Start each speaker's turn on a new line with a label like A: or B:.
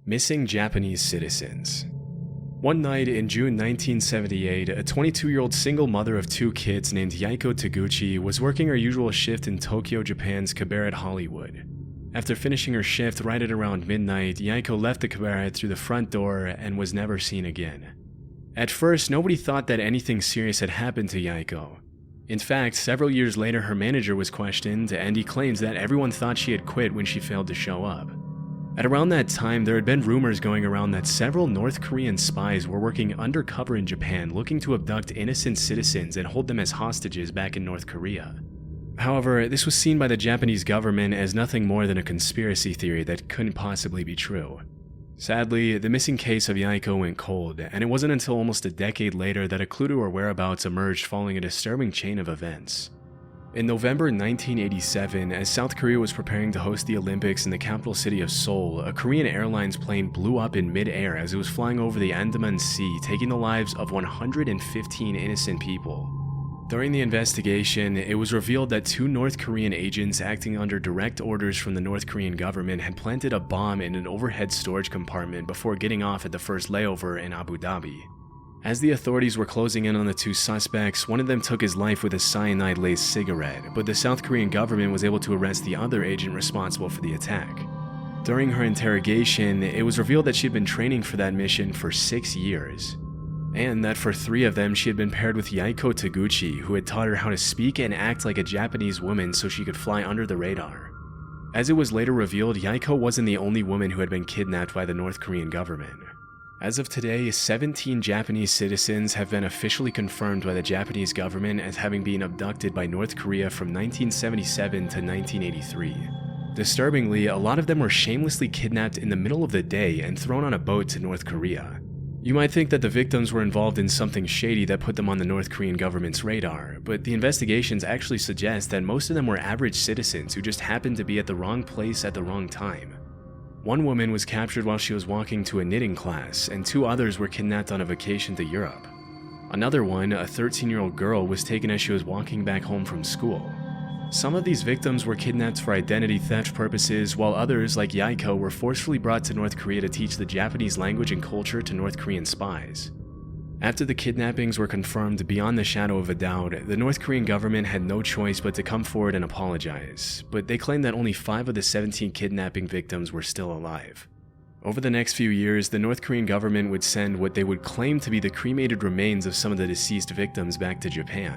A: Missing Japanese citizens. One night in June 1978, a 22-year-old single mother of two kids named Yaiko Taguchi was working her usual shift in Tokyo, Japan's cabaret Hollywood. After finishing her shift right at around midnight, Yaiko left the cabaret through the front door and was never seen again. At first, nobody thought that anything serious had happened to Yaiko. In fact, several years later her manager was questioned, and he claims that everyone thought she had quit when she failed to show up. At around that time, there had been rumors going around that several North Korean spies were working undercover in Japan looking to abduct innocent citizens and hold them as hostages back in North Korea. However, this was seen by the Japanese government as nothing more than a conspiracy theory that couldn't possibly be true. Sadly, the missing case of Yaiko went cold, and it wasn't until almost a decade later that a clue to her whereabouts emerged following a disturbing chain of events. In November 1987, as South Korea was preparing to host the Olympics in the capital city of Seoul, a Korean Airlines plane blew up in mid-air as it was flying over the Andaman Sea, taking the lives of 115 innocent people. During the investigation, it was revealed that two North Korean agents acting under direct orders from the North Korean government had planted a bomb in an overhead storage compartment before getting off at the first layover in Abu Dhabi. As the authorities were closing in on the two suspects, one of them took his life with a cyanide-laced cigarette, but the South Korean government was able to arrest the other agent responsible for the attack. During her interrogation, it was revealed that she had been training for that mission for 6 years, and that for 3 of them she had been paired with Yaiko Taguchi, who had taught her how to speak and act like a Japanese woman so she could fly under the radar. As it was later revealed, Yaiko wasn't the only woman who had been kidnapped by the North Korean government. As of today, 17 Japanese citizens have been officially confirmed by the Japanese government as having been abducted by North Korea from 1977 to 1983. Disturbingly, a lot of them were shamelessly kidnapped in the middle of the day and thrown on a boat to North Korea. You might think that the victims were involved in something shady that put them on the North Korean government's radar, but the investigations actually suggest that most of them were average citizens who just happened to be at the wrong place at the wrong time. One woman was captured while she was walking to a knitting class, and 2 others were kidnapped on a vacation to Europe. Another one, a 13-year-old girl, was taken as she was walking back home from school. Some of these victims were kidnapped for identity theft purposes, while others, like Yaiko, were forcefully brought to North Korea to teach the Japanese language and culture to North Korean spies. After the kidnappings were confirmed beyond the shadow of a doubt, the North Korean government had no choice but to come forward and apologize, but they claimed that only 5 of the 17 kidnapping victims were still alive. Over the next few years, the North Korean government would send what they would claim to be the cremated remains of some of the deceased victims back to Japan.